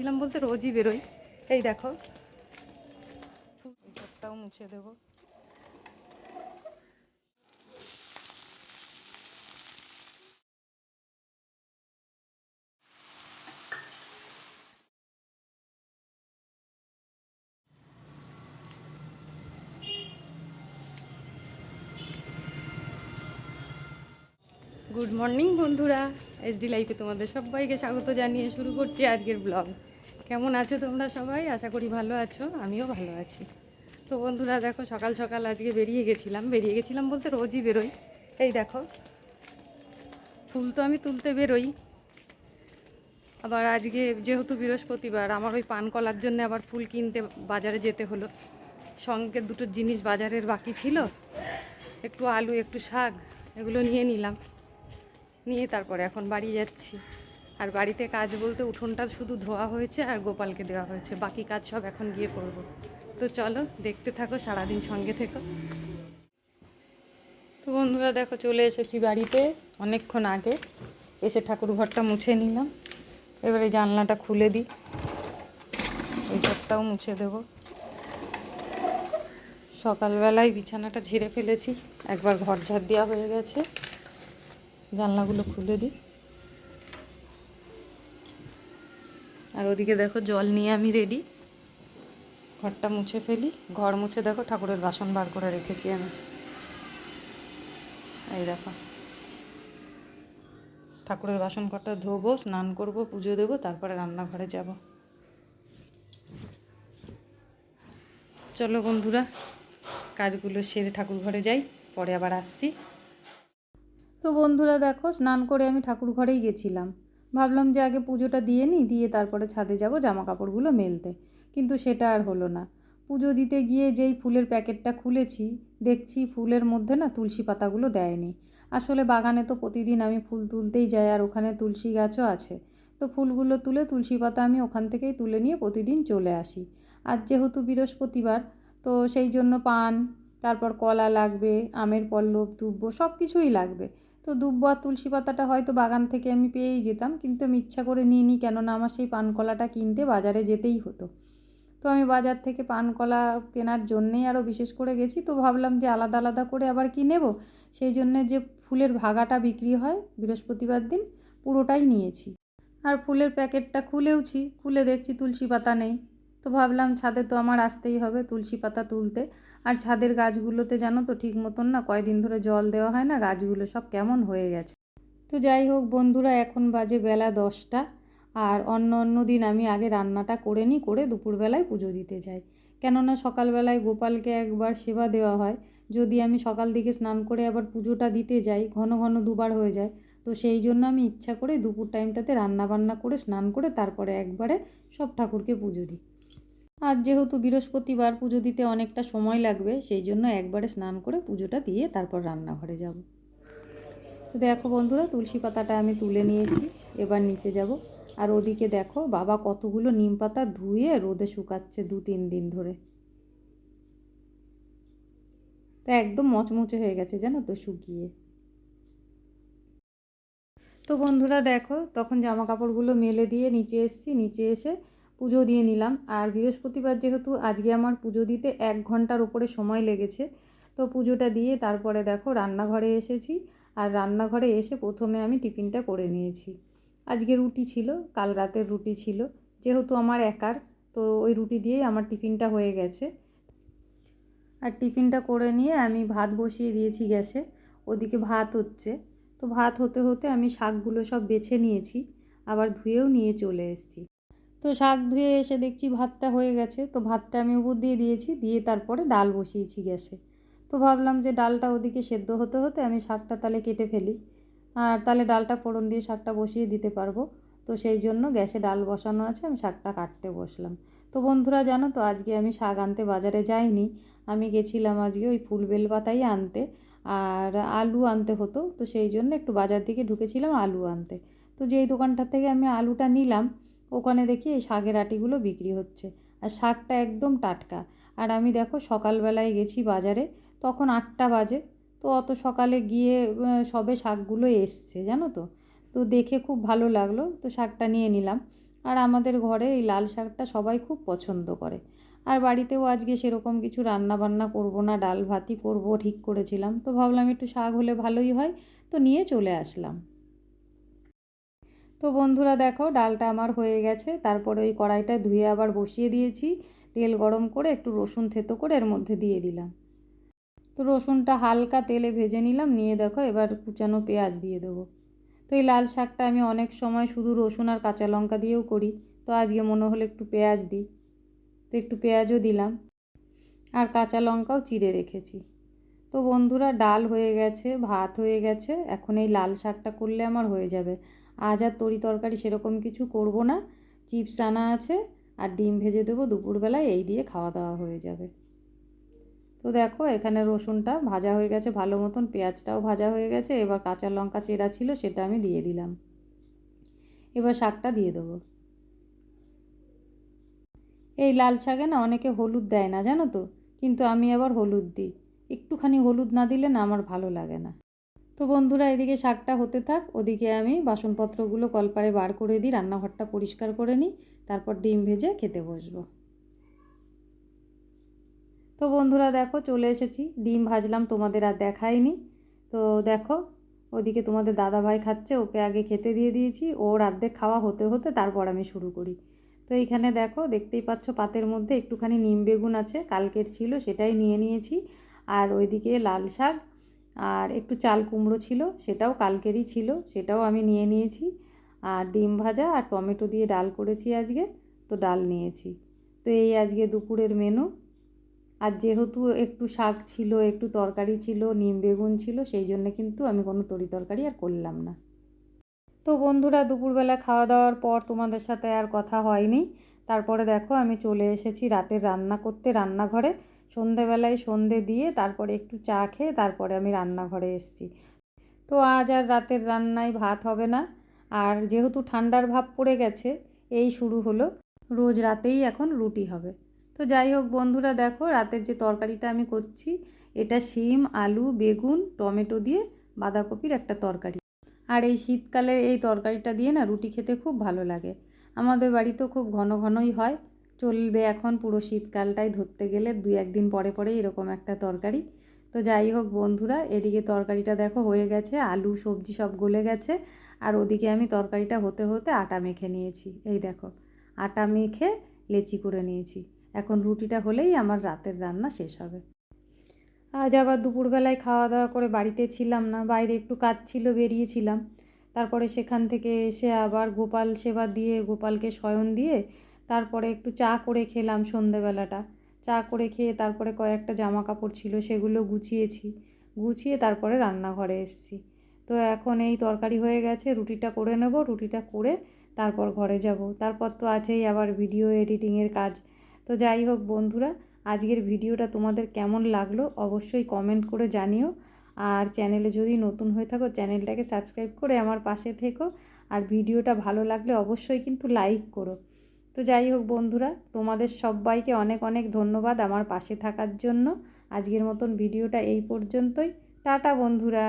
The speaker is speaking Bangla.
ছিলাম বলতে রোজই বেরোই। এই দেখো, এই ঘরটাও মুছে দেবো। গুড মর্নিং বন্ধুরা, এসডি লাইফে তোমাদের সবাইকে স্বাগত জানিয়ে শুরু করছি আজকের ব্লগ। কেমন আছো তোমরা সবাই? আশা করি ভালো আছো, আমিও ভালো আছি। তো বন্ধুরা দেখো, সকাল সকাল আজকে বেরিয়ে গেছিলাম বলতে রোজই বেরোই। এই দেখো, ফুল তো আমি তুলতে বেরোই, আবার আজকে যেহেতু বৃহস্পতিবার আমার ওই পান কলার জন্য আবার ফুল কিনতে বাজারে যেতে হলো। সঙ্গে দুটো জিনিস বাজারের বাকি ছিল, একটু আলু একটু শাক, এগুলো নিয়ে নিলাম। নিয়ে তারপরে এখন বাড়ি যাচ্ছি। আর বাড়িতে কাজ বলতে উঠোনটা শুধু ধোয়া হয়েছে আর গোপালকে দেওয়া হয়েছে, বাকি কাজ সব এখন গিয়ে করব। তো চলো দেখতে থাকো, সারাদিন সঙ্গে থেকো। তো বন্ধুরা দেখো, চলে এসেছি বাড়িতে অনেকক্ষণ আগে। এসে ঠাকুর ঘরটা মুছে নিলাম। এবারে জানলাটা খুলে দিই, এই ঘরটাও মুছে দেবো। সকালবেলায় বিছানাটা ঝেড়ে ফেলেছি, একবার ঘর ঝাড় দেওয়া হয়ে গেছে। জানলাগুলো খুলে দিই। আর ওদিকে দেখো, জল নিয়ে আমি রেডি, ঘরটা মুছে ফেলি। ঘর মুছে দেখো ঠাকুরের বাসন বার করে রেখেছি আমি। এই দেখো, ঠাকুরের বাসন কটা ধোবো, স্নান করব, পুজো দেবো, তারপরে রান্নাঘরে যাব। চলো বন্ধুরা, কাজগুলো সেরে ঠাকুর ঘরে যাই, পরে আবার আসছি। তো বন্ধুরা দেখো, স্নান করে আমি ঠাকুর ঘরেই গেছিলাম। ভাবলাম যে আগে পুজোটা দিয়ে নিই, দিয়ে তারপরে ছাদে যাব জামা কাপড়গুলো মেলতে। কিন্তু সেটা আর হলো না। পুজো দিতে গিয়ে যেই ফুলের প্যাকেটটা খুলেছি, দেখছি ফুলের মধ্যে না তুলসী পাতাগুলো দেয়নি। আসলে বাগানে তো প্রতিদিন আমি ফুল তুলতেই যাই, আর ওখানে তুলসী গাছও আছে। তো ফুলগুলো তুলে তুলসী পাতা আমি ওখান থেকেই তুলে নিয়ে প্রতিদিন চলে আসি। আর যেহেতু বৃহস্পতিবার, তো সেই জন্য পান, তারপর কলা লাগবে, আমের পল্লব, দুব্বো সব কিছুই লাগবে। তো দুব্বো আর তুলসী পাতাটা হয়তো বাগান থেকে আমি পেয়েই যেতাম, কিন্তু আমি ইচ্ছা করে নিই নি, কেননা আমার সেই পানকলাটা কিনতে বাজারে যেতেই হতো। তো আমি বাজার থেকে পানকলা কেনার জন্যেই আরও বিশেষ করে গেছি। তো ভাবলাম যে আলাদা আলাদা করে আবার কি নেব, সেই জন্যে যে ফুলের ভাগাটা বিক্রি হয় বৃহস্পতিবার দিন, পুরোটাই নিয়েছি। আর ফুলের প্যাকেটটা খুলেওছি, খুলে দেখছি তুলসী পাতা নেই। তো ভাবলাম ছাদে তো আমার আসতেই হবে তুলসী পাতা তুলতে। আর ছাদের গাছগুলোতে জানো তো ঠিক মতন না কয়দিন ধরে জল দেওয়া হয় না, গাছগুলো সব কেমন হয়ে গেছে। তো যাই হোক বন্ধুরা, এখন বাজে বেলা 10টা। আর অন্য দিন আমি আগে রান্নাটা করে নিই, করে দুপুরবেলায় পুজো দিতে যাই। কেননা সকালবেলায় গোপালকে একবার সেবা দেওয়া হয়। যদি আমি সকাল দিকে স্নান করে আবার পুজোটা দিতে যাই, ঘন ঘন দুবার হয়ে যায়। তো সেই জন্য আমি ইচ্ছা করে দুপুর টাইমটাতে রান্না বান্না করে স্নান করে তারপরে একবারে সব ঠাকুরকে পুজো দিই। আর যেহেতু বৃহস্পতিবার, পুজো দিতে অনেকটা সময় লাগবে, সেই জন্য একবারে স্নান করে পুজোটা দিয়ে তারপর রান্নাঘরে যাব। তো দেখো বন্ধুরা, তুলসী পাতাটা আমি তুলে নিয়েছি, এবার নিচে যাব। আর ওদিকে দেখো, বাবা কতগুলো নিম পাতা ধুয়ে রোদে শুকাচ্ছে 2-3 দিন ধরে। তা একদম মচমচে হয়ে গেছে জানো তো শুকিয়ে। তো বন্ধুরা দেখো, তখন জামা কাপড়গুলো মেলে দিয়ে নিচে এসেছি, নিচে এসে পুজো দিয়ে নিলাম। আর বৃহস্পতিবার যেহেতু, আজকে আমার পুজো দিতে 1 ঘন্টার উপরে সময় লেগেছে। তো পুজোটা দিয়ে তারপরে দেখো রান্নাঘরে এসেছি। আর রান্নাঘরে এসে প্রথমে আমি টিফিনটা করে নিয়েছি। আজকে রুটি ছিল, কাল রাতের রুটি ছিল, যেহেতু আমার একার, তো ওই রুটি দিয়েই আমার টিফিনটা হয়ে গেছে। আর টিফিনটা করে নিয়ে আমি ভাত বসিয়ে দিয়েছি গ্যাসে, ওদিকে ভাত হচ্ছে। তো ভাত হতে হতে আমি শাকগুলো সব বেছে নিয়েছি, আবার ধুয়েও নিয়ে চলে এসেছি। তো শাক ধুয়ে এসে দেখছি ভাতটা হয়ে গেছে, তো ভাতটা আমি উপর দিয়ে দিয়েছি, দিয়ে তারপরে ডাল বসিয়েছি গ্যাসে। তো ভাবলাম যে ডালটা ওদিকে সেদ্ধ হতে হতে আমি শাকটা তাহলে কেটে ফেলি, আর তাহলে ডালটা ফোড়ন দিয়ে শাকটা বসিয়ে দিতে পারবো। তো সেই জন্য গ্যাসে ডাল বসানো আছে, আমি শাকটা কাটতে বসলাম। তো বন্ধুরা জানো তো, আজকে আমি শাক আনতে বাজারে যাইনি, আমি গেছিলাম আজকে ওই ফুল বেলপাতাই আনতে। আর আলু আনতে হতো, তো সেই জন্য একটু বাজার দিকে ঢুকেছিলাম আলু আনতে। তো যেই দোকানটার থেকে আমি আলুটা নিলাম, ওখানে দেখি এই শাকের আটিগুলো বিক্রি হচ্ছে। আর শাকটা একদম টাটকা। আর আমি দেখো সকালবেলায় গেছি বাজারে, তখন 8টা বাজে। তো অত সকালে গিয়ে সবে শাকগুলো এসছে জানো তো। তো দেখে খুব ভালো লাগলো, তো শাকটা নিয়ে নিলাম। আর আমাদের ঘরে এই লাল শাকটা সবাই খুব পছন্দ করে। আর বাড়িতেও আজকে সেরকম কিছু রান্না বান্না করব না, ডাল ভাতই করব ঠিক করেছিলাম। তো ভাবলাম একটু শাক হলে ভালোই হয়, তো নিয়ে চলে আসলাম। তো বন্ধুরা দেখো ডালটা আমার হয়ে গেছে। তারপরে ওই কড়াইটা ধুয়ে আবার বসিয়ে দিয়েছি। তেল গরম করে একটু রসুন থেতো করে এর মধ্যে দিয়ে দিলাম। তো রসুনটা হালকা তেলে ভেজে নিলাম, নিয়ে দেখো এবার কুচানো পেঁয়াজ দিয়ে দেবো। তো এই লাল শাকটা আমি অনেক সময় শুধু রসুন আর কাঁচা লঙ্কা দিয়েও করি, তো আজকে মনে হলো একটু পেঁয়াজ দিই, তো একটু পেঁয়াজও দিলাম আর কাঁচা লঙ্কাও চিড়ে রেখেছি। তো বন্ধুরা ডাল হয়ে গেছে, ভাত হয়ে গেছে, এখন এই লাল শাকটা করলে আমার হয়ে যাবে। আজ আর তরি তরকারি সেরকম কিছু করব না, চিপস আনা আছে আর ডিম ভেজে দেবো দুপুরবেলায়, এই দিয়ে খাওয়া দাওয়া হয়ে যাবে। তো দেখো এখানে রসুনটা ভাজা হয়ে গেছে ভালো মতন, পেঁয়াজটাও ভাজা হয়ে গেছে। এবার কাঁচা লঙ্কা চেরা ছিল সেটা আমি দিয়ে দিলাম। এবার শাকটা দিয়ে দেবো। এই লাল শাকে না অনেকে হলুদ দেয় না জানো তো, কিন্তু আমি আবার হলুদ দিই। একটুখানি হলুদ না দিলে না আমার ভালো লাগে না। তো বন্ধুরা এদিকে শাকটা হতে থাক, ওদিকে আমি বাসনপত্রগুলো কলপারে বার করে দিই, রান্নাঘরটা পরিষ্কার করে নিই, তারপর ডিম ভেজে খেতে বসবো। তো বন্ধুরা দেখো চলে এসেছি, ডিম ভাজলাম তোমাদের আর দেখাইনি। তো দেখো ওদিকে তোমাদের দাদা ভাই খাচ্ছে, ওকে আগে খেতে দিয়ে দিয়েছি, ওর অর্ধেক খাওয়া হতে হতে তারপর আমি শুরু করি। তো এইখানে দেখো দেখতেই পাচ্ছ পাতের মধ্যে একটুখানি নিম বেগুন আছে, কালকের ছিল সেটাই নিয়ে নিয়েছি। আর ওইদিকে লাল শাক আর একটু চাল কুমড়ো ছিল, সেটাও কালকেরই ছিল, সেটাও আমি নিয়ে নিয়েছি। আর ডিম ভাজা আর টমেটো দিয়ে ডাল করেছি আজকে, তো ডাল নিয়েছি। তো এই আজকে দুপুরের মেনু। আর যেহেতু একটু শাক ছিল, একটু তরকারি ছিল, নিম বেগুন ছিল, সেই জন্য কিন্তু আমি কোনো তরি তরকারি আর করলাম না। তো বন্ধুরা দুপুরবেলা খাওয়া দাওয়ার পর তোমাদের সাথে আর কথা হয়নি। তারপরে দেখো আমি চলে এসেছি রাতের রান্না করতে রান্নাঘরে। সন্ধেবেলায় সন্ধে দিয়ে তারপরে একটু চা খেয়ে তারপরে আমি রান্নাঘরে এসেছি। তো আজ আর রাতের রান্নায় ভাত হবে না। আর যেহেতু ঠান্ডার ভাব পড়ে গেছে, এই শুরু হলো, রোজ রাতেই এখন রুটি হবে। তো যাই হোক বন্ধুরা দেখো রাতের যে তরকারিটা আমি করছি, এটা শিম আলু বেগুন টমেটো দিয়ে বাঁধাকপির একটা তরকারি। আর এই শীতকালে এই তরকারিটা দিয়ে না রুটি খেতে খুব ভালো লাগে। আমাদের বাড়িতেও খুব ঘন ঘনই হয়, চলবে এখন পুরো শীতকালটাই ধরতে গেলে 2-1 দিন পরে পরে এরকম একটা তরকারি। তো যাই হোক বন্ধুরা এদিকে তরকারিটা দেখো হয়ে গেছে, আলু সবজি সব গলে গেছে। আর ওদিকে আমি তরকারিটা হতে হতে আটা মেখে নিয়েছি, এই দেখো আটা মেখে লেচি করে নিয়েছি। এখন রুটিটা হলেই আমার রাতের রান্না শেষ হবে। আজ আবার দুপুরবেলায় খাওয়া দাওয়া করে বাড়িতে ছিলাম না, বাইরে একটু কাজ ছিল বেরিয়েছিলাম। তারপরে সেখান থেকে এসে আবার গোপাল সেবা দিয়ে গোপালকে শয়ন দিয়ে তারপরে একটু চা করে খেলাম সন্ধেবেলাটা। চা করে খেয়ে তারপরে কয়েকটা জামা কাপড় ছিল সেগুলো গুছিয়েছি, গুছিয়ে তারপরে রান্নাঘরে এসেছি। তো এখন এই তরকারি হয়ে গেছে, রুটিটা করে নেব, রুটিটা করে তারপর ঘরে যাব। তারপর তো আছেই আবার ভিডিও এডিটিংয়ের কাজ। তো যাই হোক বন্ধুরা আজকের ভিডিওটা তোমাদের কেমন লাগলো অবশ্যই কমেন্ট করে জানিও। আর চ্যানেলে যদি নতুন হয়ে থাকো চ্যানেলটাকে সাবস্ক্রাইব করে আমার পাশে থেকো। আর ভিডিওটা ভালো লাগলে অবশ্যই কিন্তু লাইক করো। তো যাই হোক বন্ধুরা তোমাদের সবাইকে অনেক অনেক ধন্যবাদ আমার পাশে থাকার জন্য। আজকের মতন ভিডিওটা এই পর্যন্তই। টাটা বন্ধুরা।